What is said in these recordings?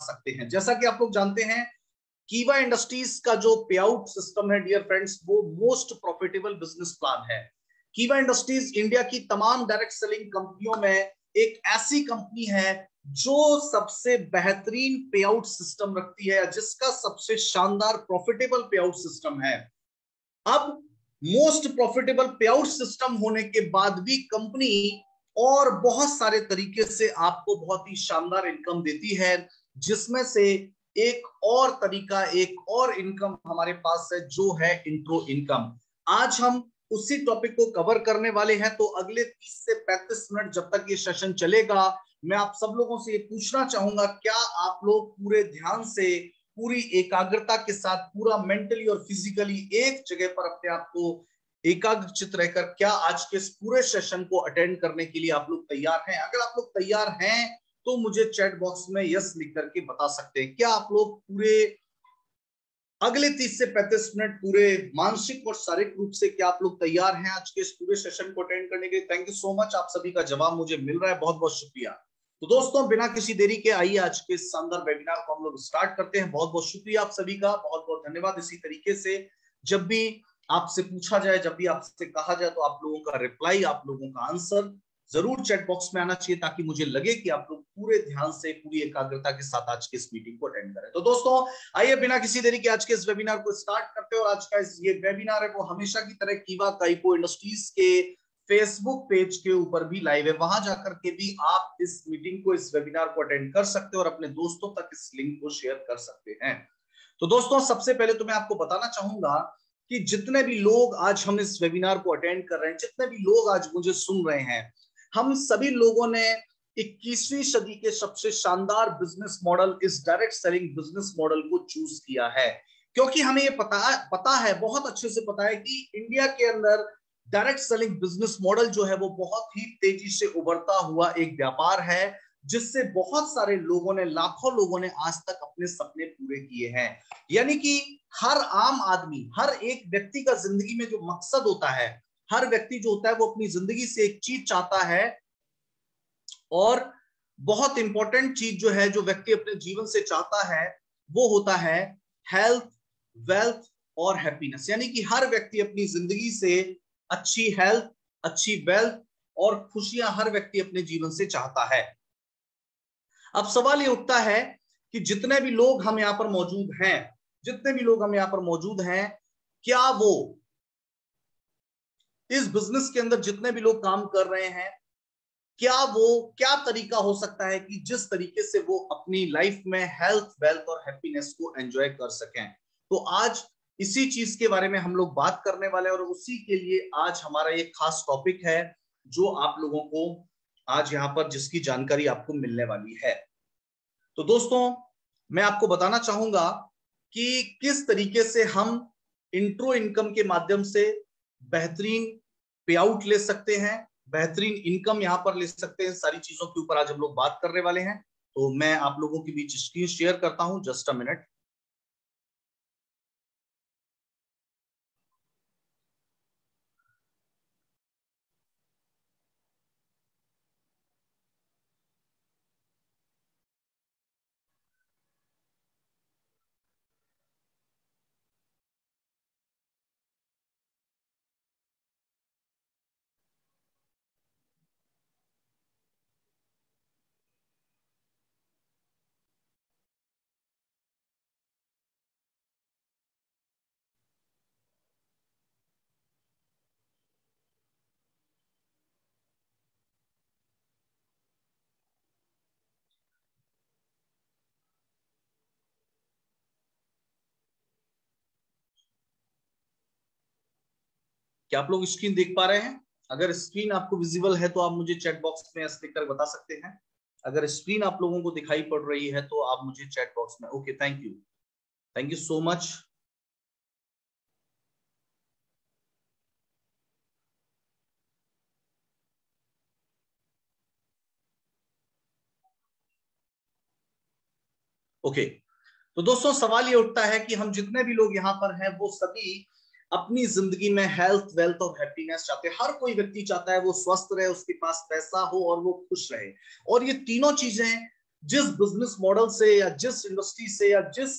सकते हैं। जैसा कि आप लोग जानते हैं, कीवा इंडस्ट्रीज का जो पे आउट सिस्टम है डियर फ्रेंड्स, वो मोस्ट प्रॉफिटेबल बिजनेस प्लान है। कीवा इंडस्ट्रीज इंडिया की तमाम डायरेक्ट सेलिंग कंपनियों में एक ऐसी कंपनी है जो सबसे बेहतरीन पे आउट सिस्टम रखती है, जिसका सबसे शानदार प्रॉफिटेबल पे आउट सिस्टम है। अब मोस्ट प्रॉफिटेबल पे आउट सिस्टम होने के बाद भी कंपनी और बहुत सारे तरीके से आपको बहुत ही शानदार इनकम देती है, जिसमें से एक और तरीका, एक और इनकम हमारे पास है, जो है इंट्रो इनकम। आज हम उसी टॉपिक को कवर करने वाले हैं। तो अगले 30 से 35 मिनट जब तक ये सेशन चलेगा, मैं आप सब लोगों से ये पूछना चाहूंगा, क्या आप लोग पूरे ध्यान से, पूरी एकाग्रता के साथ, पूरा मेंटली और फिजिकली एक जगह पर अपने आप को एकाग्रचित रहकर, क्या आज के इस पूरे सेशन को अटेंड करने के लिए आप लोग तैयार हैं? अगर आप लोग तैयार हैं तो मुझे चैट बॉक्स में यस लिख करके बता सकते हैं। क्या आप लोग पूरे अगले 30 से 35 मिनट पूरे मानसिक और शारीरिक रूप से क्या आप लोग तैयार हैं आज के इस पूरे सेशन को अटेंड करने के लिए? थैंक यू सो मच, आप सभी का जवाब मुझे मिल रहा है, बहुत बहुत शुक्रिया। तो दोस्तों, बिना किसी देरी के आइए आज के शानदार वेबिनार को हम लोग स्टार्ट करते हैं। बहुत बहुत शुक्रिया आप सभी का, बहुत बहुत धन्यवाद। इसी तरीके से जब भी आपसे पूछा जाए, जब भी आपसे कहा जाए, तो आप लोगों का रिप्लाई, आप लोगों का आंसर जरूर चैट बॉक्स में आना चाहिए, ताकि मुझे लगे कि आप लोग पूरे ध्यान से, पूरी एकाग्रता के साथ आज की इस मीटिंग को अटेंड करें। तो दोस्तों, आइए बिना किसी देरी के आज के इस वेबिनार को स्टार्ट करते हैं। और आज का ये वेबिनार है वो हमेशा की तरह कीवा काइपो इंडस्ट्रीज के फेसबुक पेज के ऊपर भी लाइव है। वहां जाकर के भी आप इस मीटिंग को, इस वेबिनार को अटेंड कर सकते हो और अपने दोस्तों तक इस लिंक को शेयर कर सकते हैं। तो दोस्तों, सबसे पहले तो मैं आपको बताना चाहूंगा कि जितने भी लोग आज हम इस वेबिनार को अटेंड कर रहे हैं, जितने भी लोग आज मुझे सुन रहे हैं, हम सभी लोगों ने 21वीं सदी के सबसे शानदार बिजनेस मॉडल, इस डायरेक्ट सेलिंग बिजनेस मॉडल को चूज किया है, क्योंकि हमें ये पता है, बहुत अच्छे से पता है कि इंडिया के अंदर डायरेक्ट सेलिंग बिजनेस मॉडल जो है वो बहुत ही तेजी से उभरता हुआ एक व्यापार है, जिससे बहुत सारे लोगों ने, लाखों लोगों ने आज तक अपने सपने पूरे किए हैं। यानी कि हर आम आदमी, हर एक व्यक्ति का जिंदगी में जो मकसद होता है, हर व्यक्ति जो होता है वो अपनी जिंदगी से एक चीज चाहता है, और बहुत इंपॉर्टेंट चीज जो है, जो व्यक्ति अपने जीवन से चाहता है, वो होता है हेल्थ, वेल्थ और हैप्पीनेस। यानी कि हर व्यक्ति अपनी जिंदगी से अच्छी हेल्थ, अच्छी वेल्थ और खुशियां हर व्यक्ति अपने जीवन से चाहता है। अब सवाल ये उठता है कि जितने भी लोग हम यहां पर मौजूद हैं, जितने भी लोग हम यहां पर मौजूद हैं, क्या वो इस बिजनेस के अंदर, जितने भी लोग काम कर रहे हैं, क्या तरीका हो सकता है कि जिस तरीके से वो अपनी लाइफ में हेल्थ, वेल्थ और हैप्पीनेस को एंजॉय कर सकें? तो आज इसी चीज के बारे में हम लोग बात करने वाले हैं, और उसी के लिए आज हमारा ये खास टॉपिक है, जो आप लोगों को आज यहाँ पर, जिसकी जानकारी आपको मिलने वाली है। तो दोस्तों, मैं आपको बताना चाहूंगा कि किस तरीके से हम इंट्रो इनकम के माध्यम से बेहतरीन पे आउट ले सकते हैं, बेहतरीन इनकम यहां पर ले सकते हैं। सारी चीजों के ऊपर आज हम लोग बात करने वाले हैं। तो मैं आप लोगों के बीच स्क्रीन शेयर करता हूं, जस्ट अ मिनट। क्या आप लोग स्क्रीन देख पा रहे हैं? अगर स्क्रीन आपको विजिबल है तो आप मुझे चैट बॉक्स में ऐसे लिखकर बता सकते हैं। अगर स्क्रीन आप लोगों को दिखाई पड़ रही है तो आप मुझे चैट बॉक्स में, okay, thank you so much. Okay, तो दोस्तों, सवाल ये उठता है कि हम जितने भी लोग यहाँ पर हैं, वो सभी अपनी जिंदगी में हेल्थ, वेल्थ और हैप्पीनेस चाहते हैं। हर कोई व्यक्ति चाहता है वो स्वस्थ रहे, उसके पास पैसा हो और वो खुश रहे। और ये तीनों चीजें जिस बिजनेस मॉडल से या जिस इंडस्ट्री से या जिस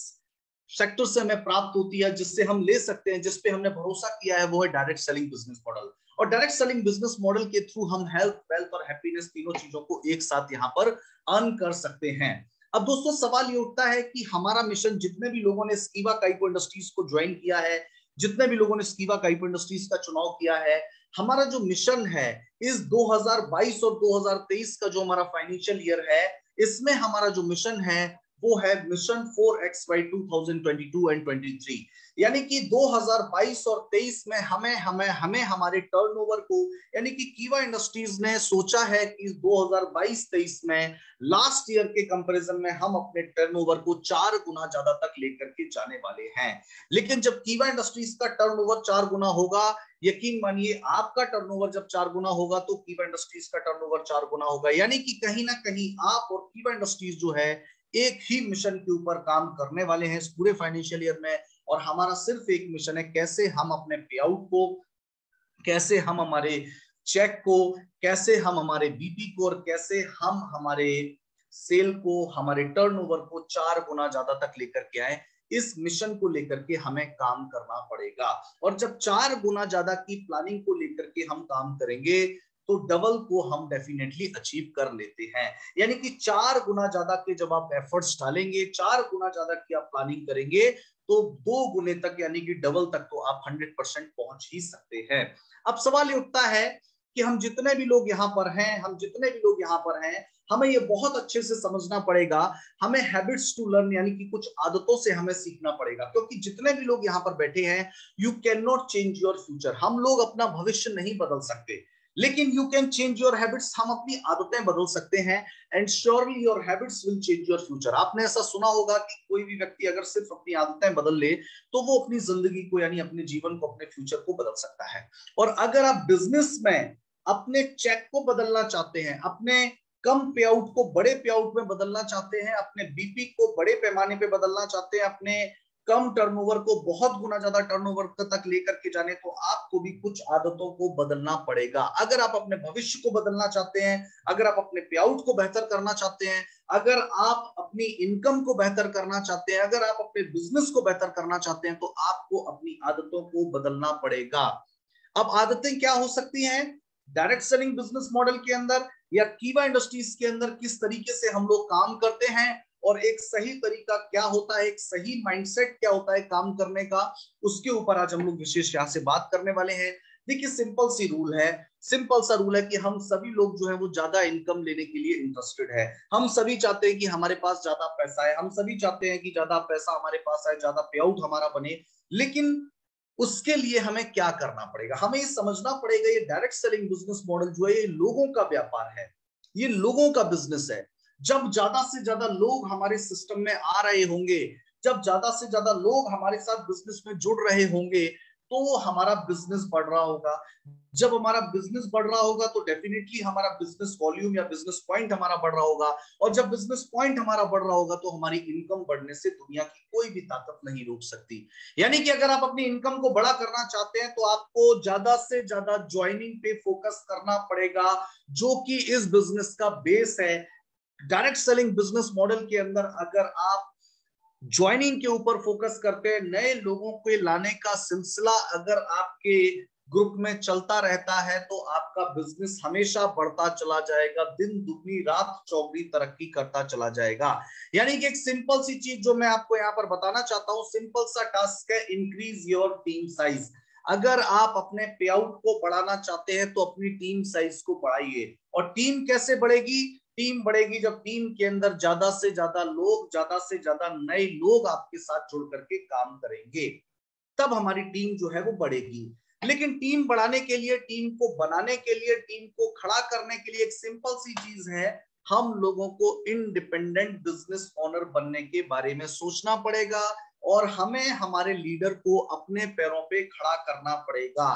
सेक्टर से हमें प्राप्त होती है, जिससे हम ले सकते हैं, जिस पे हमने भरोसा किया है, वो है डायरेक्ट सेलिंग बिजनेस मॉडल। और डायरेक्ट सेलिंग बिजनेस मॉडल के थ्रू हम हेल्थ, वेल्थ और हैप्पीनेस तीनों चीजों को एक साथ यहाँ पर अर्न कर सकते हैं। अब दोस्तों सवाल ये उठता है कि हमारा मिशन, जितने भी लोगों ने स्कीवा काइपो इंडस्ट्रीज को ज्वाइन किया है, जितने भी लोगों ने स्कीवा काइपो इंडस्ट्रीज का चुनाव किया है, हमारा जो मिशन है इस 2022 और 2023 का जो हमारा फाइनेंशियल ईयर है, इसमें हमारा जो मिशन है वो है मिशन 4XY 2022 एंड 23। यानी कि 2022 और 23 में हमें हमारे टर्नओवर को, यानी कि कीवा इंडस्ट्रीज ने सोचा है कि 2022-23 में लास्ट ईयर के कंपैरिजन में हम अपने टर्नओवर को 4 गुना ज्यादा तक लेकर के जाने वाले हैं। लेकिन जब कीवा इंडस्ट्रीज का टर्नओवर 4 गुना होगा, यकीन मानिए आपका टर्नओवर जब 4 गुना होगा तो कीवा इंडस्ट्रीज का टर्नओवर 4 गुना होगा। यानी कि कहीं ना कहीं आप और कीवा इंडस्ट्रीज जो है एक ही मिशन के ऊपर काम करने वाले हैं इस पूरे फाइनेंशियल ईयर में। और हमारा सिर्फ एक मिशन है, कैसे हम अपने पे आउट को, कैसे हम हमारे चेक को, कैसे हम हमारे बीपी को, और कैसे हम हमारे सेल को, हमारे टर्नओवर को 4 गुना ज्यादा तक लेकर के आए। इस मिशन को लेकर के हमें काम करना पड़ेगा। और जब 4 गुना ज्यादा की प्लानिंग को लेकर के हम काम करेंगे तो डबल को हम डेफिनेटली अचीव कर लेते हैं। यानी कि 4 गुना ज्यादा के जब आप एफर्ट्स डालेंगे, 4 गुना ज्यादा की आप प्लानिंग करेंगे, तो 2 गुने तक यानी कि डबल तक तो आप 100% पहुंच ही सकते हैं। अब सवाल ये उठता है कि हम जितने भी लोग यहाँ पर हैं, हमें ये बहुत अच्छे से समझना पड़ेगा, हमें हैबिट्स टू लर्न, यानी कि कुछ आदतों से हमें सीखना पड़ेगा। क्योंकि जितने भी लोग यहाँ पर बैठे हैं, you can not change your future. हम लोग अपना भविष्य नहीं बदल सकते, लेकिन you can change your habits. हम अपनी आदतें बदल सकते हैं, and surely your habits will change your future. आपने ऐसा सुना होगा कि कोई भी व्यक्ति अगर सिर्फ अपनी आदतें बदल ले तो वो अपनी जिंदगी को, यानी अपने जीवन को, अपने फ्यूचर को बदल सकता है। और अगर आप बिजनेस में अपने चेक को बदलना चाहते हैं, अपने कम पे आउट को बड़े पे आउट में बदलना चाहते हैं, अपने बीपी को बड़े पैमाने पे बदलना चाहते हैं, अपने कम टर्नओवर को बहुत गुना ज्यादा टर्नओवर तक लेकर के जाने, तो आपको भी कुछ आदतों को बदलना पड़ेगा। अगर आप अपने भविष्य को बदलना चाहते हैं, अगर आप अपने पे आउट को बेहतर करना चाहते हैं, अगर आप अपनी इनकम को बेहतर करना चाहते हैं, अगर आप अपने बिजनेस को बेहतर करना चाहते हैं, तो आपको अपनी आदतों को बदलना पड़ेगा। अब आदतें क्या हो सकती हैं? डायरेक्ट सेलिंग बिजनेस मॉडल के अंदर या कीवा इंडस्ट्रीज के अंदर किस तरीके से हम लोग काम करते हैं, और एक सही तरीका क्या होता है, एक सही माइंडसेट क्या होता है काम करने का, उसके ऊपर आज हम लोग विशेष यहाँ से बात करने वाले हैं। देखिए सिंपल सा रूल है कि हम सभी लोग जो है वो ज्यादा इनकम लेने के लिए इंटरेस्टेड है। हम सभी चाहते हैं कि हमारे पास ज्यादा पैसा है, हम सभी चाहते हैं कि ज्यादा पैसा हमारे पास आए, ज्यादा पे आउट हमारा बने। लेकिन उसके लिए हमें क्या करना पड़ेगा? हमें ये समझना पड़ेगा, ये डायरेक्ट सेलिंग बिजनेस मॉडल जो है ये लोगों का व्यापार है, ये लोगों का बिजनेस है। जब ज्यादा से ज्यादा लोग हमारे सिस्टम में आ रहे होंगे, जब ज्यादा से ज्यादा लोग हमारे साथ बिजनेस में जुड़ रहे होंगे, तो हमारा बिजनेस बढ़ रहा होगा। जब हमारा बिजनेस बढ़ रहा होगा तो डेफिनेटली हमारा बिजनेस वॉल्यूम या बिजनेस पॉइंट हमारा बढ़ रहा होगा। और जब बिजनेस पॉइंट हमारा बढ़ रहा होगा तो हमारी इनकम बढ़ने से दुनिया की कोई भी ताकत नहीं रोक सकती। यानी कि अगर आप अपनी इनकम को बड़ा करना चाहते हैं तो आपको ज्यादा से ज्यादा ज्वाइनिंग पे फोकस करना पड़ेगा, जो कि इस बिजनेस का बेस है। डायरेक्ट सेलिंग बिजनेस मॉडल के अंदर अगर आप ज्वाइनिंग के ऊपर फोकस करते हैं, नए लोगों को लाने का सिलसिला अगर आपके ग्रुप में चलता रहता है, तो आपका बिजनेस हमेशा बढ़ता चला जाएगा, दिन दुगनी रात चौगनी तरक्की करता चला जाएगा। यानी कि एक सिंपल सी चीज जो मैं आपको यहाँ पर बताना चाहता हूँ, सिंपल सा टास्क है, इंक्रीज योर टीम साइज। अगर आप अपने पे आउट को बढ़ाना चाहते हैं तो अपनी टीम साइज को बढ़ाइए। और टीम कैसे बढ़ेगी? टीम बढ़ेगी जब टीम के अंदर ज्यादा से ज्यादा लोग, ज्यादा से ज्यादा नए लोग आपके साथ जुड़ करके काम करेंगे, तब हमारी टीम जो है वो बढ़ेगी। लेकिन टीम बढ़ाने के लिए, टीम को बनाने के लिए, टीम को खड़ा करने के लिए एक सिंपल सी चीज है, हम लोगों को इंडिपेंडेंट बिजनेस ओनर बनने के बारे में सोचना पड़ेगा, और हमें हमारे लीडर को अपने पैरों पे खड़ा करना पड़ेगा।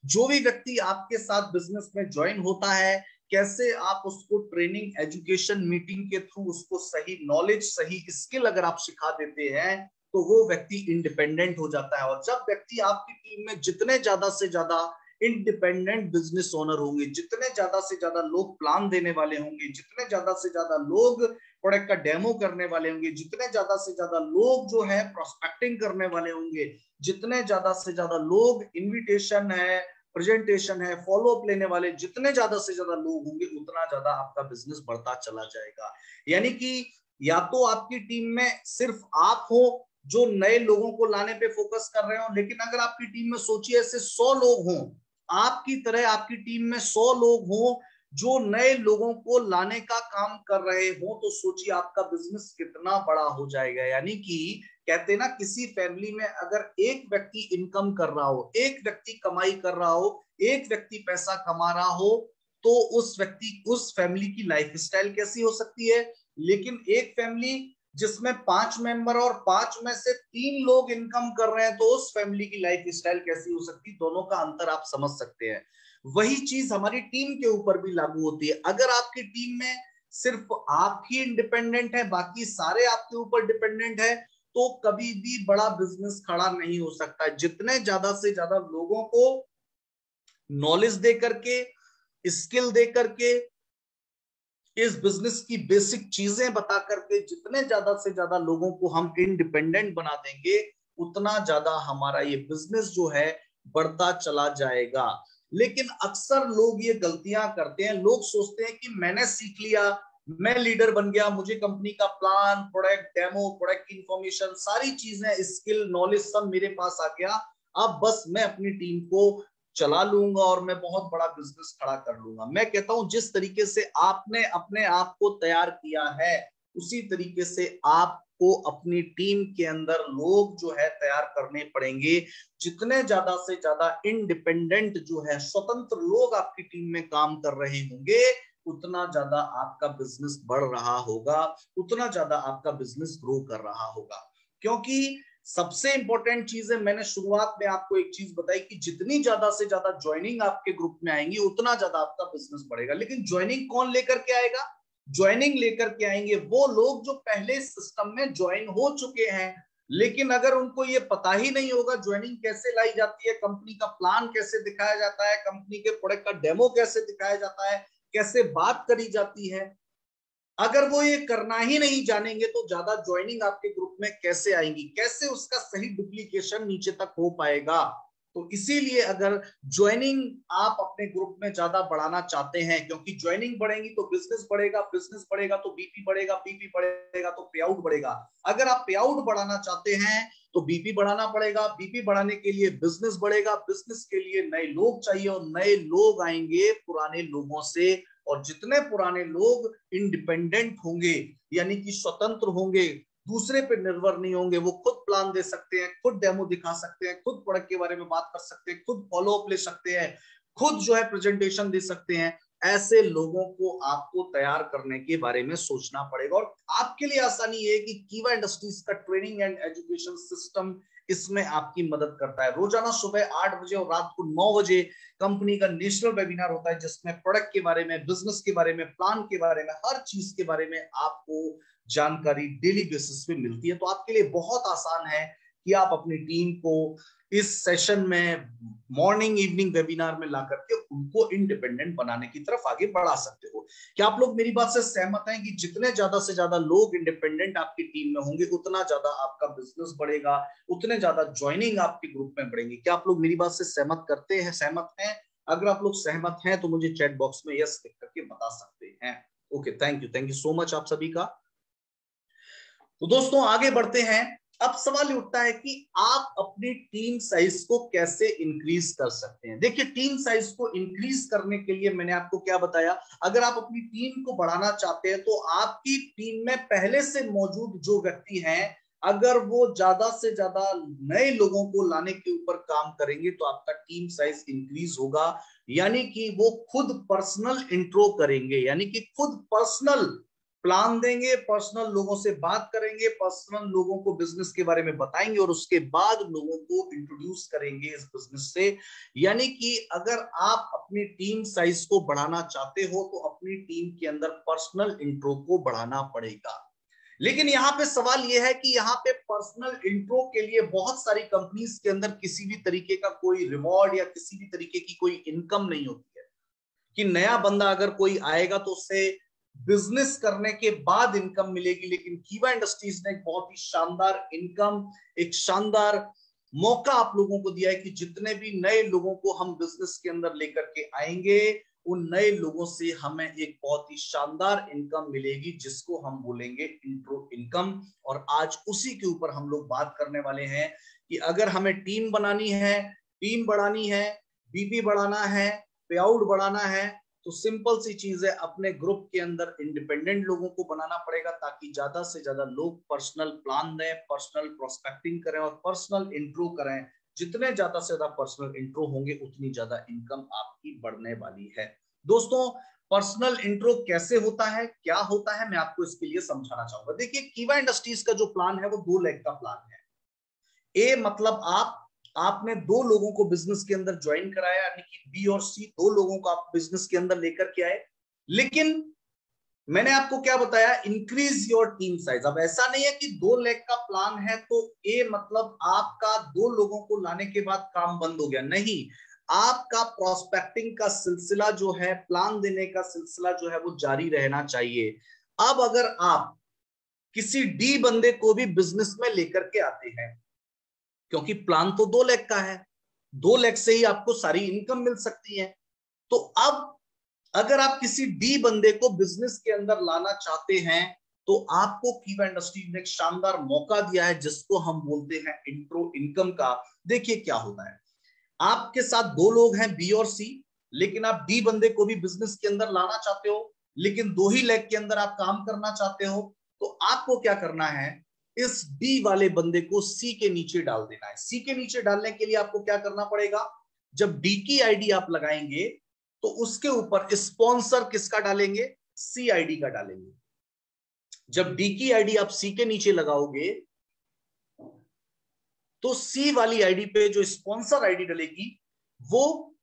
जो भी व्यक्ति आपके साथ बिजनेस में ज्वाइन होता है, कैसे आप उसको ट्रेनिंग, एजुकेशन, मीटिंग के थ्रू उसको सही नॉलेज, सही स्किल अगर आप सिखा देते हैं, तो वो व्यक्ति इंडिपेंडेंट हो जाता है। और जब व्यक्ति आपकी टीम में जितने ज्यादा से ज्यादा इंडिपेंडेंट बिजनेस ओनर होंगे, जितने ज्यादा से ज्यादा लोग प्लान देने वाले होंगे, जितने ज्यादा से ज्यादा लोग प्रोडक्ट का डेमो करने वाले होंगे, जितने ज्यादा से ज्यादा लोग जो है प्रोस्पेक्टिंग करने वाले होंगे, जितने ज्यादा से ज्यादा लोग इनविटेशन है, प्रेजेंटेशन है, फॉलो अप लेने वाले जितने ज्यादा से ज्यादा लोग होंगे, उतना ज्यादा आपका बिजनेस बढ़ता चला जाएगा। यानी कि या तो आपकी टीम में सिर्फ आप हो जो नए लोगों को लाने पे फोकस कर रहे हो, लेकिन अगर आपकी टीम में सोचिए ऐसे 100 लोग हों, आपकी तरह आपकी टीम में 100 लोग हों जो नए लोगों को लाने का काम कर रहे हो, तो सोचिए आपका बिजनेस कितना बड़ा हो जाएगा। यानी कि कहते हैं ना, किसी फैमिली में अगर एक व्यक्ति इनकम कर रहा हो, एक व्यक्ति कमाई कर रहा हो, एक व्यक्ति पैसा कमा रहा हो, तो उस फैमिली की लाइफ स्टाइल कैसी हो सकती है। लेकिन एक फैमिली जिसमें 5 मेंबर और 5 में से 3 लोग इनकम कर रहे हैं, तो उस फैमिली की लाइफ स्टाइल कैसी हो सकती है। दोनों का अंतर आप समझ सकते हैं। वही चीज हमारी टीम के ऊपर भी लागू होती है। अगर आपकी टीम में सिर्फ आप ही इंडिपेंडेंट है, बाकी सारे आपके ऊपर डिपेंडेंट है, तो कभी भी बड़ा बिजनेस खड़ा नहीं हो सकता। जितने ज्यादा से ज्यादा लोगों को नॉलेज दे करके, स्किल दे करके, इस बिजनेस की बेसिक चीजें बता करके जितने ज्यादा से ज्यादा लोगों को हम इंडिपेंडेंट बना देंगे, उतना ज्यादा हमारा ये बिजनेस जो है बढ़ता चला जाएगा। लेकिन अक्सर लोग ये गलतियां करते हैं। लोग सोचते हैं कि मैंने सीख लिया, मैं लीडर बन गया, मुझे कंपनी का प्लान, प्रोडक्ट डेमो, प्रोडक्ट की इंफॉर्मेशन, सारी चीजें, स्किल, नॉलेज सब मेरे पास आ गया, अब बस मैं अपनी टीम को चला लूंगा और मैं बहुत बड़ा बिजनेस खड़ा कर लूंगा। मैं कहता हूं जिस तरीके से आपने अपने आप को तैयार किया है, उसी तरीके से आपको अपनी टीम के अंदर लोग जो है तैयार करने पड़ेंगे। जितने ज्यादा से ज्यादा इंडिपेंडेंट जो है, स्वतंत्र लोग आपकी टीम में काम कर रहे होंगे, उतना ज्यादा आपका बिजनेस बढ़ रहा होगा, उतना ज्यादा आपका बिजनेस ग्रो कर रहा होगा। क्योंकि सबसे इंपॉर्टेंट चीज है, मैंने शुरुआत में आपको एक चीज बताई कि जितनी ज्यादा से ज्यादा ज्वाइनिंग आपके ग्रुप में आएंगी, उतना ज्यादा आपका बिजनेस बढ़ेगा। लेकिन ज्वाइनिंग कौन लेकर के आएगा? ज्वाइनिंग लेकर के आएंगे वो लोग जो पहले सिस्टम में ज्वाइन हो चुके हैं। लेकिन अगर उनको ये पता ही नहीं होगा ज्वाइनिंग कैसे लाई जाती है, कंपनी का प्लान कैसे दिखाया जाता है, कंपनी के प्रोडक्ट का डेमो कैसे दिखाया जाता है, कैसे बात करी जाती है, अगर वो ये करना ही नहीं जानेंगे, तो ज्यादा ज्वाइनिंग आपके ग्रुप में कैसे आएंगी, कैसे उसका सही डुप्लीकेशन नीचे तक हो पाएगा। तो इसीलिए अगर ज्वाइनिंग आप अपने ग्रुप में ज्यादा बढ़ाना चाहते हैं, क्योंकि ज्वाइनिंग बढ़ेगी तो बिजनेस बढ़ेगा, बिजनेस बढ़ेगा तो बीपी बढ़ेगा, बीपी बढ़ेगा तो पे आउट बढ़ेगा। अगर आप पे आउट बढ़ाना चाहते हैं तो बीपी बढ़ाना पड़ेगा, बीपी बढ़ाने के लिए बिजनेस बढ़ेगा, बिजनेस के लिए नए लोग चाहिए, और नए लोग आएंगे पुराने लोगों से। और जितने पुराने लोग इंडिपेंडेंट होंगे, यानी कि स्वतंत्र होंगे, दूसरे पे निर्भर नहीं होंगे, वो खुद प्लान दे सकते हैं, खुद डेमो दिखा सकते हैं, खुद प्रोडक्ट के बारे में बात कर सकते हैं, खुद फॉलो अप ले सकते हैं, खुद जो है प्रेजेंटेशन दे सकते हैं, ऐसे लोगों को आपको तैयार करने के बारे में सोचना पड़ेगा। और आपके लिए आसानी ये है कि कीवा इंडस्ट्रीज का ट्रेनिंग एंड एजुकेशन सिस्टम इसमें आपकी मदद करता है। रोजाना सुबह 8 बजे और रात को 9 बजे कंपनी का नेशनल वेबिनार होता है, जिसमें प्रोडक्ट के बारे में, बिजनेस के बारे में, प्लान के बारे में, हर चीज के बारे में आपको जानकारी डेली बेसिस पे मिलती है। तो आपके लिए बहुत आसान है कि आप अपनी टीम को इस सेशन में, मॉर्निंग इवनिंग वेबिनार में ला करके उनको इंडिपेंडेंट बनाने की तरफ आगे बढ़ा सकते हो। क्या आप लोग मेरी बात से सहमत हैं कि जितने ज्यादा से ज्यादा लोग इंडिपेंडेंट आपकी टीम में होंगे, उतना ज्यादा आपका बिजनेस बढ़ेगा, उतने ज्यादा ज्वाइनिंग आपके ग्रुप में बढ़ेंगी? क्या आप लोग मेरी बात से सहमत करते हैं, सहमत हैं? अगर आप लोग सहमत हैं तो मुझे चैट बॉक्स में यस लिख करके बता सकते हैं। Okay, thank you so much आप सभी का। तो दोस्तों आगे बढ़ते हैं। अब सवाल ये उठता है कि आप अपनी टीम साइज को कैसे इंक्रीज कर सकते हैं। देखिए, टीम साइज को इंक्रीज करने के लिए मैंने आपको क्या बताया, अगर आप अपनी टीम को बढ़ाना चाहते हैं तो आपकी टीम में पहले से मौजूद जो व्यक्ति हैं, अगर वो ज्यादा से ज्यादा नए लोगों को लाने के ऊपर काम करेंगे, तो आपका टीम साइज इंक्रीज होगा। यानी कि वो खुद पर्सनल इंट्रो करेंगे, यानी कि खुद पर्सनल प्लान देंगे, पर्सनल लोगों से बात करेंगे, पर्सनल लोगों को बिजनेस के बारे में बताएंगे, और उसके बाद लोगों को इंट्रोड्यूस करेंगे इस बिजनेस से। यानी कि अगर आप अपनी टीम साइज को बढ़ाना चाहते हो, तो अपनी टीम के अंदर पर्सनल इंट्रो को बढ़ाना पड़ेगा। लेकिन यहाँ पे सवाल यह है कि यहाँ पे पर्सनल इंट्रो के लिए बहुत सारी कंपनीज के अंदर किसी भी तरीके का कोई रिवॉर्ड या किसी भी तरीके की कोई इनकम नहीं होती है, कि नया बंदा अगर कोई आएगा तो उससे बिजनेस करने के बाद इनकम मिलेगी, लेकिन कीवा इंडस्ट्रीज ने एक बहुत ही शानदार इनकम, एक शानदार मौका आप लोगों को दिया है कि जितने भी नए लोगों को हम बिजनेस के अंदर लेकर के आएंगे, उन नए लोगों से हमें एक बहुत ही शानदार इनकम मिलेगी, जिसको हम बोलेंगे इंट्रो इनकम। और आज उसी के ऊपर हम लोग बात करने वाले हैं कि अगर हमें टीम बनानी है, टीम बढ़ानी है, बीपी बढ़ाना है, पे आउट बढ़ाना है, तो सिंपल सी चीज है, अपने ग्रुप के अंदर इंडिपेंडेंट लोगों को बनाना पड़ेगा, ताकि ज्यादा से ज्यादा लोग पर्सनल प्लान दें, पर्सनल प्रोस्पेक्टिंग करें और पर्सनल इंट्रो करें। जितने ज्यादा से ज्यादा पर्सनल इंट्रो होंगे, उतनी ज्यादा इनकम आपकी बढ़ने वाली है। दोस्तों, पर्सनल इंट्रो कैसे होता है, क्या होता है, मैं आपको इसके लिए समझाना चाहूंगा। देखिए, कीवा इंडस्ट्रीज का जो प्लान है वो 2 लेग का प्लान है। ए मतलब आपने 2 लोगों को बिजनेस के अंदर ज्वाइन कराया, यानी कि बी और सी 2 लोगों को आप बिजनेस के अंदर लेकर के आए, लेकिन मैंने आपको क्या बताया, इंक्रीज योर टीम साइज। अब ऐसा नहीं है कि 2 लेग का प्लान है तो ए मतलब आपका 2 लोगों को लाने के बाद काम बंद हो गया, नहीं। आपका प्रोस्पेक्टिंग का सिलसिला जो है, प्लान देने का सिलसिला जो है, वो जारी रहना चाहिए। अब अगर आप किसी डी बंदे को भी बिजनेस में लेकर के आते हैं, क्योंकि प्लान तो 2 लेग का है, 2 लेग से ही आपको सारी इनकम मिल सकती है, तो अब अगर आप किसी डी बंदे को बिजनेस के अंदर लाना चाहते हैं, तो आपको कीवा इंडस्ट्री ने एक शानदार मौका दिया है, जिसको हम बोलते हैं इंट्रो इनकम का। देखिए क्या होता है, आपके साथ 2 लोग हैं बी और सी, लेकिन आप डी बंदे को भी बिजनेस के अंदर लाना चाहते हो, लेकिन 2 ही लेग के अंदर आप काम करना चाहते हो, तो आपको क्या करना है, इस डी वाले बंदे को सी के नीचे डाल देना है। सी के नीचे डालने के लिए आपको क्या करना पड़ेगा, जब डी की आईडी आप लगाएंगे, तो उसके ऊपर स्पॉन्सर किसका डालेंगे, सी आईडी का डालेंगे। जब डी की आईडी आप सी के नीचे लगाओगे, तो सी वाली आईडी पे जो स्पॉन्सर आईडी डलेगी, वो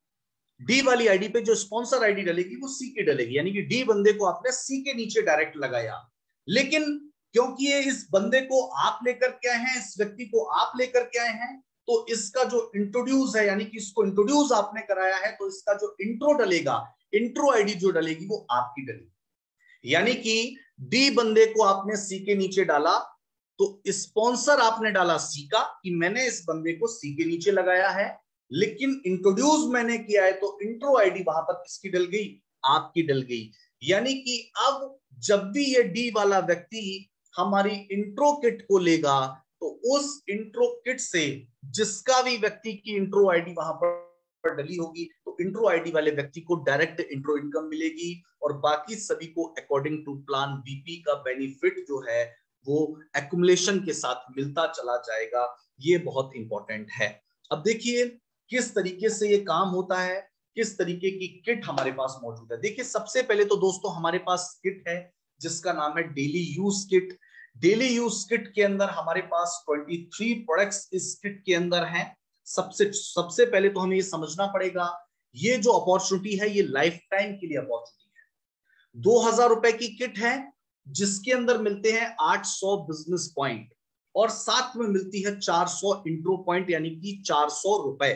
डी वाली आईडी पे जो स्पॉन्सर आईडी डलेगी, वो सी की डलेगी। यानी कि डी बंदे को आपने सी के नीचे डायरेक्ट लगाया, लेकिन क्योंकि ये इस बंदे को आप लेकर के आए हैं, इस व्यक्ति को आप लेकर के आए हैं, तो इसका जो इंट्रोड्यूस है, यानी कि इसको इंट्रोड्यूस आपने कराया है, तो इसका जो इंट्रो डलेगा, इंट्रो आईडी जो डलेगी, वो आपकी डलेगी। यानी कि डी बंदे को आपने सी के नीचे डाला, तो स्पॉन्सर आपने डाला सी का, कि मैंने इस बंदे को सी के नीचे लगाया है, लेकिन इंट्रोड्यूस मैंने किया है, तो इंट्रो आईडी वहां पर किसकी डल गई, आपकी डल गई। यानी कि अब जब भी ये डी वाला व्यक्ति हमारी इंट्रो किट को लेगा, तो उस इंट्रो किट से जिसका भी व्यक्ति की इंट्रो आईडी वहां पर डली होगी, तो इंट्रो आईडी वाले व्यक्ति को डायरेक्ट इंट्रो इनकम मिलेगी, और बाकी सभी को अकॉर्डिंग टू प्लान बीपी का बेनिफिट जो है, वो एक्युमुलेशन के साथ मिलता चला जाएगा। ये बहुत इंपॉर्टेंट है। अब देखिए किस तरीके से ये काम होता है, किस तरीके की किट हमारे पास मौजूद है। देखिए, सबसे पहले तो दोस्तों हमारे पास किट है जिसका नाम है daily use kit. Daily use kit के अंदर हमारे पास 23 प्रोडक्ट्स इस किट के अंदर हैं। सबसे पहले तो हमें ये समझना पड़ेगा, ये जो अपॉर्चुनिटी है, ये लाइफ टाइम के लिए अपॉर्चुनिटी है। 2000 रुपए की किट है, जिसके अंदर मिलते हैं 800 बिजनेस पॉइंट, और साथ में मिलती है 400 इंट्रो पॉइंट, यानी कि 400 रुपए।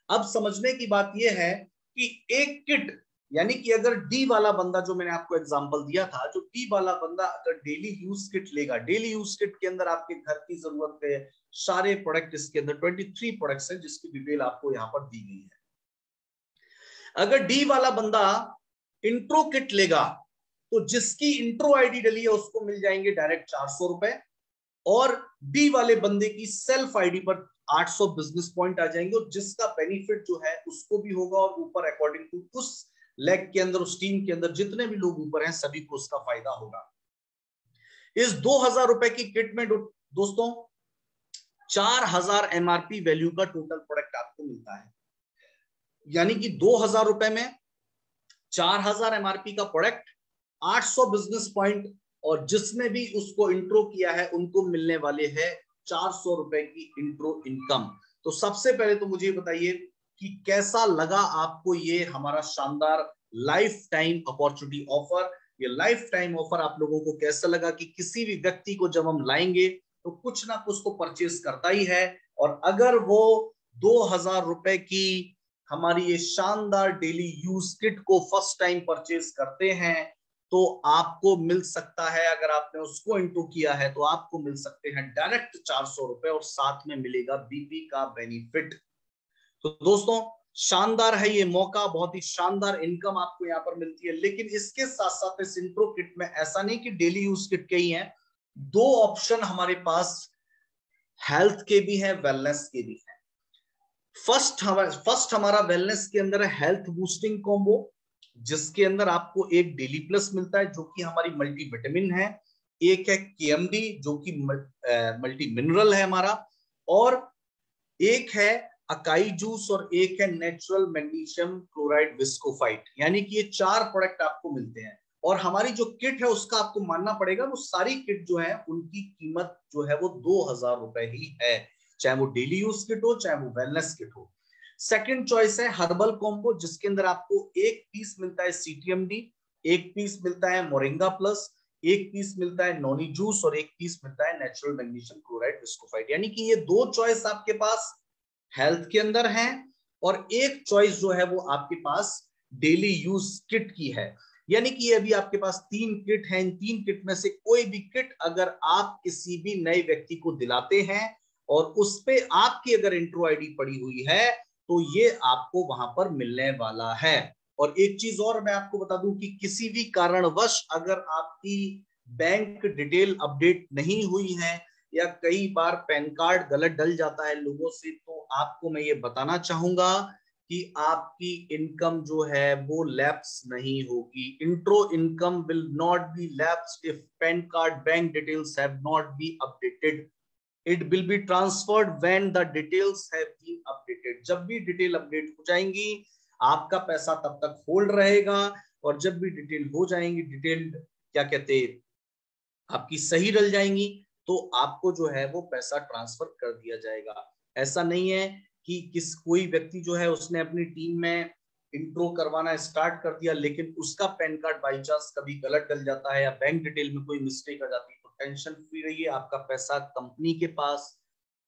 अब समझने की बात यह है कि एक किट, यानी कि अगर डी वाला बंदा, जो मैंने आपको एग्जांपल दिया था, जो डी वाला बंदा अगर डेली यूज किट लेगा, डेली यूज किट के अंदर आपके घर की जरूरत है सारे प्रोडक्ट, इसके अंदर 23 प्रोडक्ट्स हैं, जिसकी डिटेल आपको यहाँ पर दी गई है। अगर डी वाला बंदा इंट्रो किट लेगा, तो जिसकी इंट्रो आईडी डली है, उसको मिल जाएंगे डायरेक्ट 400 रुपए, और डी वाले बंदे की सेल्फ आईडी पर 800 बिजनेस पॉइंट आ जाएंगे, और जिसका बेनिफिट जो है उसको भी होगा, और ऊपर अकॉर्डिंग टू उस लेग के अंदर, उस टीम के अंदर जितने भी लोग ऊपर हैं, सभी को उसका फायदा होगा। इस 2000 रुपए की किट में दोस्तों 4000 एमआरपी वैल्यू का टोटल प्रोडक्ट आपको मिलता है। यानी कि 2000 रुपए में 4000 एमआरपी का प्रोडक्ट, 800 बिजनेस पॉइंट, और जिसने भी उसको इंट्रो किया है उनको मिलने वाले हैं 400 रुपए की इंट्रो इनकम। तो सबसे पहले तो मुझे बताइए कि कैसा लगा आपको ये हमारा शानदार लाइफ टाइम अपॉर्चुनिटी ऑफर। ये लाइफ टाइम ऑफर आप लोगों को कैसा लगा कि किसी भी व्यक्ति को जब हम लाएंगे तो कुछ ना कुछ तो परचेज करता ही है, और अगर वो 2000 रुपए की हमारी ये शानदार डेली यूज किट को फर्स्ट टाइम परचेज करते हैं, तो आपको मिल सकता है, अगर आपने उसको इंट्रो किया है तो आपको मिल सकते हैं डायरेक्ट 400 रुपए और साथ में मिलेगा बीपी का बेनिफिट। तो दोस्तों शानदार है ये मौका, बहुत ही शानदार इनकम आपको यहाँ पर मिलती है। लेकिन इसके साथ साथ इस इंट्रो किट में ऐसा नहीं कि डेली यूज किट के ही हैं, दो ऑप्शन हमारे पास हेल्थ के भी हैं, वेलनेस के भी हैं। फर्स्ट हमारा वेलनेस के अंदर है हेल्थ बूस्टिंग कॉम्बो, जिसके अंदर आपको एक डेली प्लस मिलता है जो कि हमारी मल्टी विटामिन है, एक है केएमडी जो कि मल्टी मिनरल है हमारा, और एक है अकाई जूस, और एक है नेचुरल मैग्नीशियम क्लोराइड विस्कोफाइट। यानी कि ये 4 प्रोडक्ट आपको मिलते हैं। और हमारी जो किट है उसका आपको मानना पड़ेगा, वो सारी किट जो है उनकी कीमत जो है वो 2000 रुपए ही है, चाहे वो डेली यूज किट हो चाहे वो वेलनेस किट हो। सेकंड चॉइस है हर्बल कॉम्बो, जिसके अंदर आपको एक पीस मिलता है सीटीएमडी, एक पीस मिलता है मोरिंगा प्लस, एक पीस मिलता है नॉनी जूस, और एक पीस मिलता है नेचुरल मैग्नीशियम क्लोराइड विस्कोफाइट। यानी कि ये 2 चॉइस आपके पास हेल्थ के अंदर है, और एक चॉइस जो है वो आपके पास डेली यूज किट की है। यानी कि अभी आपके पास 3 किट हैं। इन 3 किट में से कोई भी किट अगर आप किसी भी नए व्यक्ति को दिलाते हैं और उस पे आपकी अगर इंट्रो आईडी पड़ी हुई है तो ये आपको वहां पर मिलने वाला है। और एक चीज और मैं आपको बता दूं कि किसी भी कारणवश अगर आपकी बैंक डिटेल अपडेट नहीं हुई है या कई बार पैन कार्ड गलत डल जाता है लोगों से, तो आपको मैं ये बताना चाहूंगा कि आपकी इनकम जो है वो लैप्स नहीं होगी। Intro income will not be lapsed if PAN card bank details have not be updated. It will be transferred when the details have been updated. जब भी डिटेल अपडेट हो जाएंगी आपका पैसा तब तक होल्ड रहेगा, और जब भी डिटेल हो जाएंगी, डिटेल क्या कहते आपकी सही डल जाएंगी, तो आपको जो है वो पैसा ट्रांसफर कर दिया जाएगा। ऐसा नहीं है कि कोई व्यक्ति जो है उसने अपनी टीम में इंट्रो करवाना स्टार्ट कर दिया लेकिन उसका पैन कार्ड बाई चांस कभी गलत डल जाता है या बैंक डिटेल में कोई मिस्टेक आ जाती है, तो टेंशन फ्री रहिए, आपका पैसा कंपनी के पास,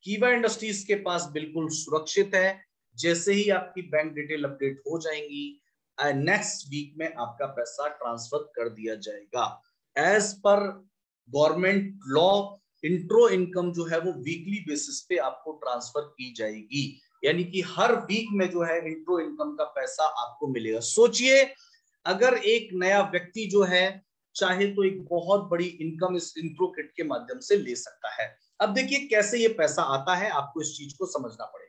कीवा इंडस्ट्रीज के पास बिल्कुल सुरक्षित है। जैसे ही आपकी बैंक डिटेल अपडेट हो जाएंगी नेक्स्ट वीक में आपका पैसा ट्रांसफर कर दिया जाएगा। As per government law intro income जो है वो वीकली बेसिस पे आपको ट्रांसफर की जाएगी, यानी कि हर वीक में जो है इंट्रो इनकम का पैसा आपको मिलेगा। सोचिए अगर एक नया व्यक्ति जो है चाहे तो एक बहुत बड़ी इनकम इस इंट्रो किट के माध्यम से ले सकता है। अब देखिए कैसे ये पैसा आता है, आपको इस चीज को समझना पड़ेगा।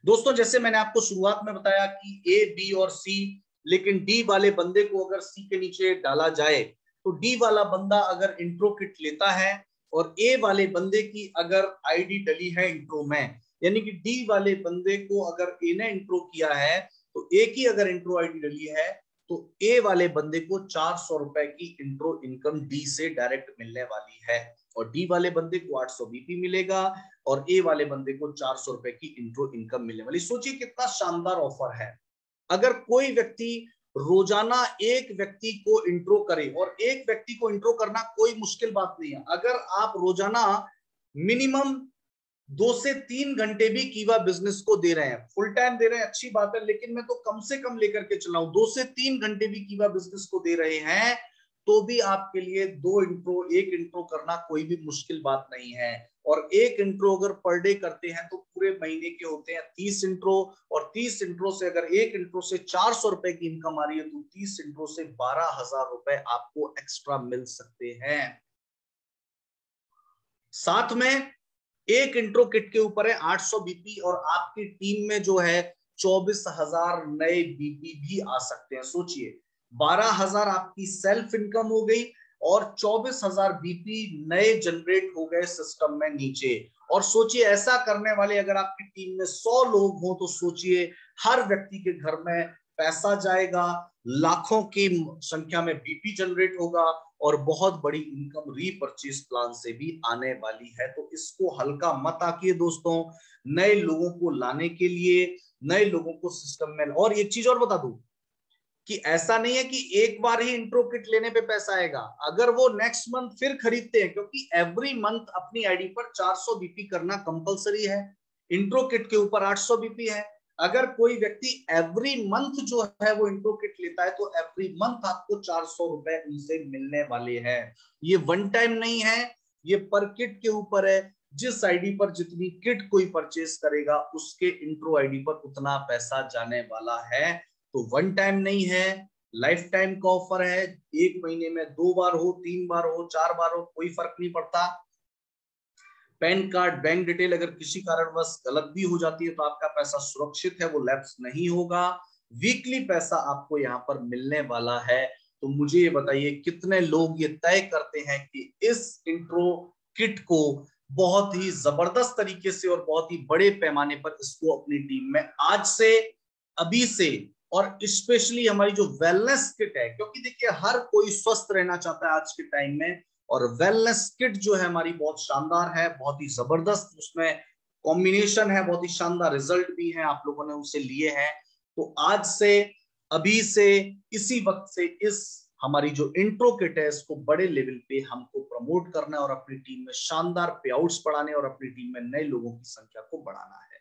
दोस्तों जैसे मैंने आपको शुरुआत में बताया कि ए, बी और सी, लेकिन डी वाले बंदे को अगर सी के नीचे डाला जाए तो डी वाला बंदा अगर इंट्रो किट लेता है और ए वाले बंदे की अगर आईडी डली है इंट्रो में, यानी कि डी वाले बंदे को अगर ए ने इंट्रो किया है तो ए की अगर इंट्रो आईडी डली है तो ए वाले बंदे को 400 रुपए की इंट्रो इनकम डी से डायरेक्ट मिलने वाली है, और डी वाले बंदे को 800 बीपी मिलेगा और ए वाले बंदे को 400 रुपए की इंट्रो इनकम मिलने वाली। सोचिए कितना शानदार ऑफर है। अगर कोई व्यक्ति रोजाना एक व्यक्ति को इंट्रो करे, और एक व्यक्ति को इंट्रो करना कोई मुश्किल बात नहीं है, अगर आप रोजाना मिनिमम 2 से 3 घंटे भी कीवा बिजनेस को दे रहे हैं, फुल टाइम दे रहे हैं अच्छी बात है, लेकिन मैं तो कम से कम लेकर के चला हूं, 2 से 3 घंटे भी कीवा बिजनेस को दे रहे हैं तो भी आपके लिए एक इंट्रो करना कोई भी मुश्किल बात नहीं है। और एक इंट्रो अगर पर डे करते हैं तो पूरे महीने के होते हैं 30 इंट्रो, और 30 इंट्रो से अगर एक इंट्रो से 400 रुपए की इनकम आ रही है तो 30 इंट्रो से 12,000 रुपए आपको एक्स्ट्रा मिल सकते हैं। साथ में एक इंट्रो किट के ऊपर है 800 बीपी, और आपकी टीम में जो है 24,000 नए बीपी भी आ सकते हैं। सोचिए 12,000 आपकी सेल्फ इनकम हो गई और 24,000 बीपी नए जनरेट हो गए सिस्टम में नीचे। और सोचिए ऐसा करने वाले अगर आपकी टीम में 100 लोग हो तो सोचिए हर व्यक्ति के घर में पैसा जाएगा, लाखों की संख्या में बीपी जनरेट होगा और बहुत बड़ी इनकम रीपरचेज प्लान से भी आने वाली है। तो इसको हल्का मत आकिए दोस्तों, नए लोगों को लाने के लिए, नए लोगों को सिस्टम में। और एक चीज और बता दूं कि ऐसा नहीं है कि एक बार ही इंट्रो किट लेने पे पैसा आएगा, अगर वो नेक्स्ट मंथ फिर खरीदते हैं, क्योंकि एवरी मंथ अपनी आईडी पर 400 बीपी करना कंपलसरी है। इंट्रो किट के ऊपर 800 बीपी है, अगर कोई व्यक्ति एवरी मंथ जो है वो इंट्रो किट लेता है तो एवरी मंथ आपको 400 रुपए उनसे मिलने वाले हैं। ये वन टाइम नहीं है, ये पर किट के ऊपर है। जिस आईडी पर जितनी किट कोई परचेस करेगा उसके इंट्रो आईडी पर उतना पैसा जाने वाला है। तो वन टाइम नहीं है, लाइफ टाइम का ऑफर है। एक महीने में 2 बार हो, 3 बार हो, 4 बार हो, कोई फर्क नहीं पड़ता। पैन कार्ड, बैंक डिटेल अगर किसी कारणवश गलत भी हो जाती है तो आपका पैसा सुरक्षित है, वो लैप्स नहीं होगा। वीकली पैसा आपको यहाँ पर मिलने वाला है। तो मुझे ये बताइए कितने लोग ये तय करते हैं कि इस इंट्रो किट को बहुत ही जबरदस्त तरीके से और बहुत ही बड़े पैमाने पर इसको अपनी टीम में आज से, अभी से, और स्पेशली हमारी जो वेलनेस किट है, क्योंकि देखिए हर कोई स्वस्थ रहना चाहता है आज के टाइम में, और वेलनेस किट जो है हमारी बहुत शानदार है, बहुत ही जबरदस्त उसमें कॉम्बिनेशन है, बहुत ही शानदार रिजल्ट भी है, आप लोगों ने उसे लिए हैं। तो आज से, अभी से, इसी वक्त से इस हमारी जो इंट्रो किट है इसको बड़े लेवल पे हमको प्रमोट करना है और अपनी टीम में शानदार पे आउट्स बढ़ाने और अपनी टीम में नए लोगों की संख्या को बढ़ाना है।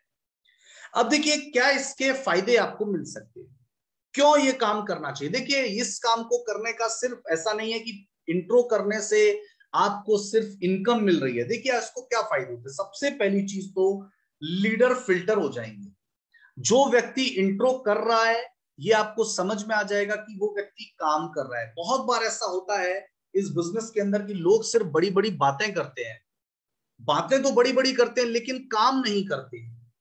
अब देखिए क्या इसके फायदे आपको मिल सकते हैं, क्यों ये काम करना चाहिए। देखिए इस काम को करने का सिर्फ ऐसा नहीं है कि इंट्रो करने से आपको सिर्फ इनकम मिल रही है। देखिए इसको क्या फायदे होते हैं। सबसे पहली चीज तो लीडर फिल्टर हो जाएंगे। जो व्यक्ति इंट्रो कर रहा है ये आपको समझ में आ जाएगा कि वो व्यक्ति काम कर रहा है। बहुत बार ऐसा होता है इस बिजनेस के अंदर कि लोग सिर्फ बड़ी बड़ी बातें करते हैं, बातें तो बड़ी बड़ी करते हैं लेकिन काम नहीं करते हैं।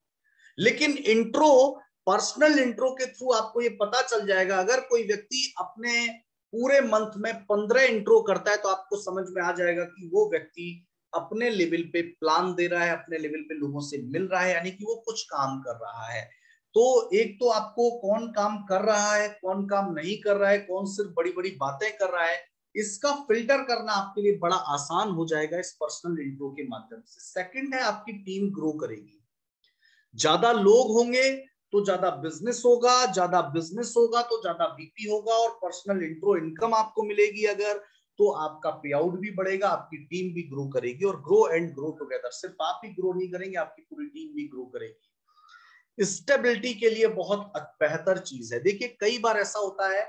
लेकिन इंट्रो, पर्सनल इंट्रो के थ्रू आपको ये पता चल जाएगा। अगर कोई व्यक्ति अपने पूरे मंथ में 15 इंट्रो करता है तो आपको समझ में आ जाएगा कि वो व्यक्ति अपने लेवल पे प्लान दे रहा है, अपने लेवल पे लोगों से मिल रहा है, यानी कि वो कुछ काम कर रहा है। तो एक तो आपको कौन काम कर रहा है, कौन काम नहीं कर रहा है, कौन सिर्फ बड़ी बड़ी बातें कर रहा है, इसका फिल्टर करना आपके लिए बड़ा आसान हो जाएगा इस पर्सनल इंट्रो के माध्यम से। सेकंड है आपकी टीम ग्रो करेगी। ज्यादा लोग होंगे तो ज्यादा बिजनेस होगा, ज्यादा बिजनेस होगा तो ज्यादा बीपी होगा, और पर्सनल इंट्रो इनकम आपको मिलेगी अगर, तो आपका पे आउट भी बढ़ेगा, आपकी टीम भी ग्रो करेगी। और ग्रो एंड ग्रो टुगेदर, सिर्फ आप ही ग्रो नहीं करेंगे, आपकी पूरी टीम भी ग्रो करेगी। स्टेबिलिटी के लिए बहुत बेहतर चीज है। देखिए कई बार ऐसा होता है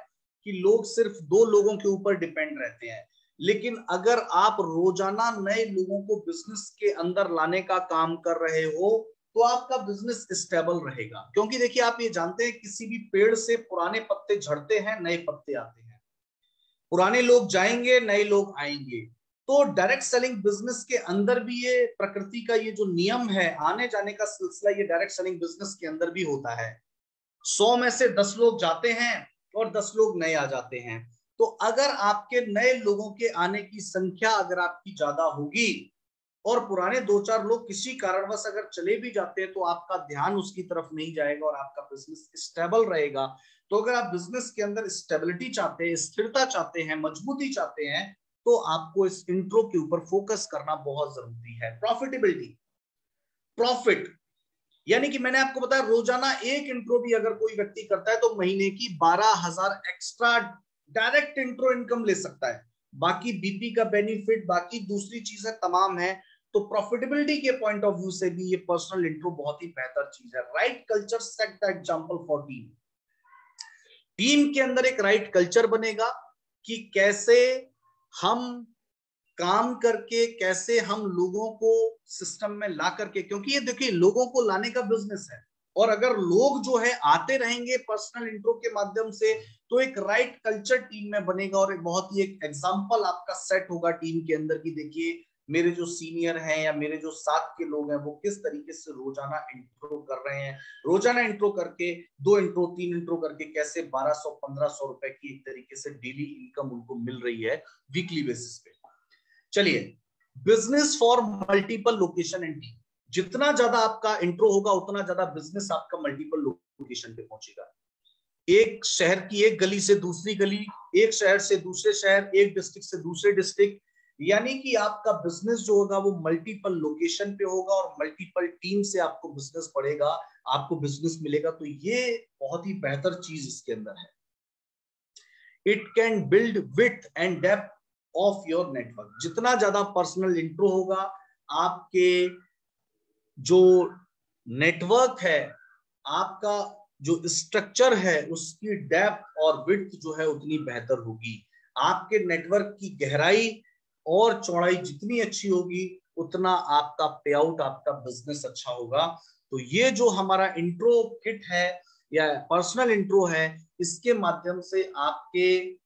कि लोग सिर्फ 2 लोगों के ऊपर डिपेंड रहते हैं, लेकिन अगर आप रोजाना नए लोगों को बिजनेस के अंदर लाने का काम कर रहे हो तो आपका बिजनेस स्टेबल रहेगा। क्योंकि देखिए आप ये जानते हैं किसी भी पेड़ से पुराने पत्ते झड़ते हैं, नए पत्ते आते हैं, पुराने लोग जाएंगे, नए लोग आएंगे। तो डायरेक्ट सेलिंग बिजनेस के अंदर भी ये प्रकृति का ये जो नियम है, आने जाने का सिलसिला, ये डायरेक्ट सेलिंग बिजनेस के अंदर भी होता है। 100 में से 10 लोग जाते हैं और 10 लोग नए आ जाते हैं। तो अगर आपके नए लोगों के आने की संख्या अगर आपकी ज्यादा होगी और पुराने 2-4 लोग किसी कारणवश अगर चले भी जाते हैं तो आपका ध्यान उसकी तरफ नहीं जाएगा और आपका बिजनेस स्टेबल रहेगा। तो अगर आप बिजनेस के अंदर स्टेबिलिटी चाहते हैं, स्थिरता चाहते हैं, मजबूती चाहते हैं, तो आपको इस इंट्रो के ऊपर फोकस करना बहुत जरूरी है। प्रॉफिटेबिलिटी, प्रॉफिट, यानी कि मैंने आपको बताया रोजाना एक इंट्रो भी अगर कोई व्यक्ति करता है तो महीने की 12,000 एक्स्ट्रा डायरेक्ट इंट्रो इनकम ले सकता है। बाकी बीपी का बेनिफिट, बाकी दूसरी चीजें तमाम है। तो प्रॉफिटेबिलिटी के पॉइंट ऑफ व्यू से भी ये पर्सनल इंट्रो बहुत ही बेहतर चीज है। Right culture set the example for team. Team के अंदर एक राइट कल्चर बनेगा कि कैसे हम काम करके, कैसे हम लोगों को सिस्टम में ला करके, क्योंकि ये देखिए लोगों को लाने का बिजनेस है, और अगर लोग जो है आते रहेंगे पर्सनल इंट्रो के माध्यम से तो एक राइट कल्चर टीम में बनेगा और एक बहुत ही एक एग्जांपल आपका सेट होगा टीम के अंदर की देखिए मेरे जो सीनियर हैं या मेरे जो साथ के लोग हैं वो किस तरीके से रोजाना इंट्रो कर रहे हैं, रोजाना इंट्रो करके 2 इंट्रो 3 इंट्रो करके कैसे 1200-1500 रुपए की एक तरीके से डेली इनकम उनको मिल रही है वीकली बेसिस पे। चलिए, business for multiple location and team. जितना ज्यादा आपका इंट्रो होगा उतना ज्यादा बिजनेस आपका मल्टीपल लोकेशन पे पहुंचेगा। एक शहर की एक गली से दूसरी गली, एक शहर से दूसरे शहर, एक डिस्ट्रिक्ट से दूसरे डिस्ट्रिक्ट, यानी कि आपका बिजनेस जो होगा वो मल्टीपल लोकेशन पे होगा और मल्टीपल टीम से आपको बिजनेस बढ़ेगा, आपको बिजनेस मिलेगा। तो ये बहुत ही बेहतर चीज इसके अंदर है। It can build width and depth of your network. जितना ज्यादा पर्सनल इंट्रो होगा, आपके जो नेटवर्क है, आपका जो स्ट्रक्चर है उसकी डेप्थ और विड्थ जो है उतनी बेहतर होगी। आपके नेटवर्क की गहराई और चौड़ाई जितनी अच्छी होगी उतना आपका पे आउट, आपका बिजनेस अच्छा होगा। तो ये जो हमारा इंट्रो किट है या पर्सनल इंट्रो है, इसके माध्यम से आपके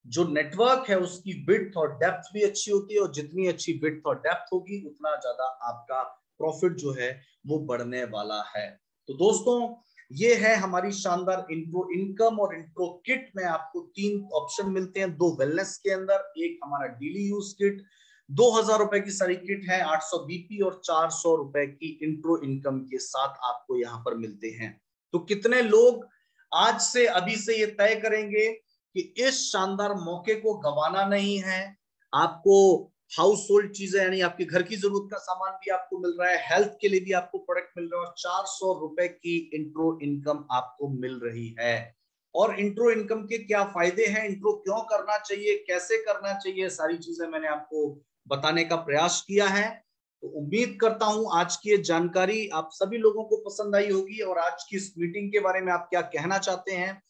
जो नेटवर्क है उसकी विड्थ और डेप्थ भी अच्छी होती है, और जितनी अच्छी विड्थ और डेप्थ होगी उतना ज्यादा आपका प्रॉफिट जो है वो बढ़ने वाला है। तो दोस्तों, ये है हमारी शानदार इंट्रो इनकम और इंट्रो किट में आपको 3 ऑप्शन मिलते हैं, 2 वेलनेस के अंदर, एक हमारा डेली यूज किट। 2000 रुपए की सारी किट है, 800 बीपी और 400 रुपए की इंट्रो इनकम के साथ आपको यहाँ पर मिलते हैं। तो कितने लोग आज से अभी से ये तय करेंगे कि इस शानदार मौके को गंवाना नहीं है। आपको हाउस होल्ड चीजें यानी आपके घर की जरूरत का सामान भी आपको मिल रहा है, हेल्थ के लिए भी आपको प्रोडक्ट मिल रहा है, और 400 रुपए की इंट्रो इनकम आपको मिल रही है। और इंट्रो इनकम के क्या फायदे हैं, इंट्रो क्यों करना चाहिए, कैसे करना चाहिए, सारी चीजें मैंने आपको बताने का प्रयास किया है। तो उम्मीद करता हूं आज की ये जानकारी आप सभी लोगों को पसंद आई होगी। और आज की इस मीटिंग के बारे में आप क्या कहना चाहते हैं,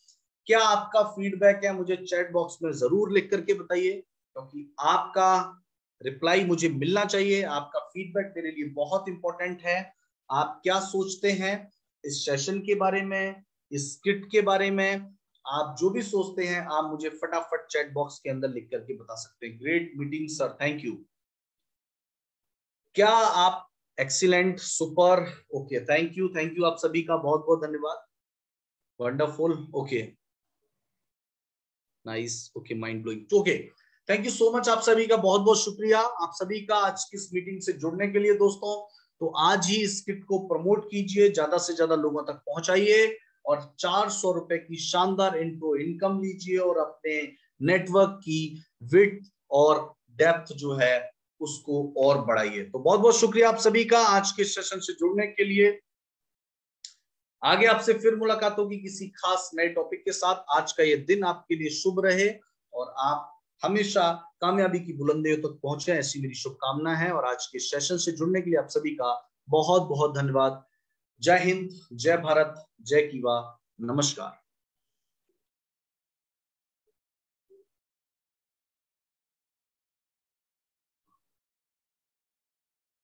क्या आपका फीडबैक है, मुझे चैट बॉक्स में जरूर लिख करके बताइए, क्योंकि आपका रिप्लाई मुझे मिलना चाहिए। आपका फीडबैक मेरे लिए बहुत इंपॉर्टेंट है। आप क्या सोचते हैं इस सेशन के बारे में, इस किट के बारे में, आप जो भी सोचते हैं आप मुझे फटाफट चैट बॉक्स के अंदर लिख करके बता सकते हैं। Great meeting sir, thank you. क्या आप excellent, super, okay, thank you आप सभी का बहुत बहुत धन्यवाद। Wonderful, okay, nice, okay, mind blowing, okay, thank you so much. आप सभी का बहुत बहुत शुक्रिया, आप सभी का आज की इस मीटिंग से जुड़ने के लिए दोस्तों। तो आज ही इस किट को प्रमोट कीजिए, ज्यादा से ज्यादा लोगों तक पहुंचाइए, और 400 रुपए की शानदार इंट्रो इनकम लीजिए, और अपने नेटवर्क की विड्थ और डेप्थ जो है उसको और बढ़ाइए। तो बहुत बहुत शुक्रिया आप सभी का आज के सेशन से जुड़ने के लिए। आगे आपसे फिर मुलाकात होगी किसी खास नए टॉपिक के साथ। आज का ये दिन आपके लिए शुभ रहे, और आप हमेशा कामयाबी की बुलंदियों तक पहुंचे, ऐसी मेरी शुभकामना है। और आज के सेशन से जुड़ने के लिए आप सभी का बहुत बहुत धन्यवाद। जय हिंद, जय भारत, जय कीवा, नमस्कार।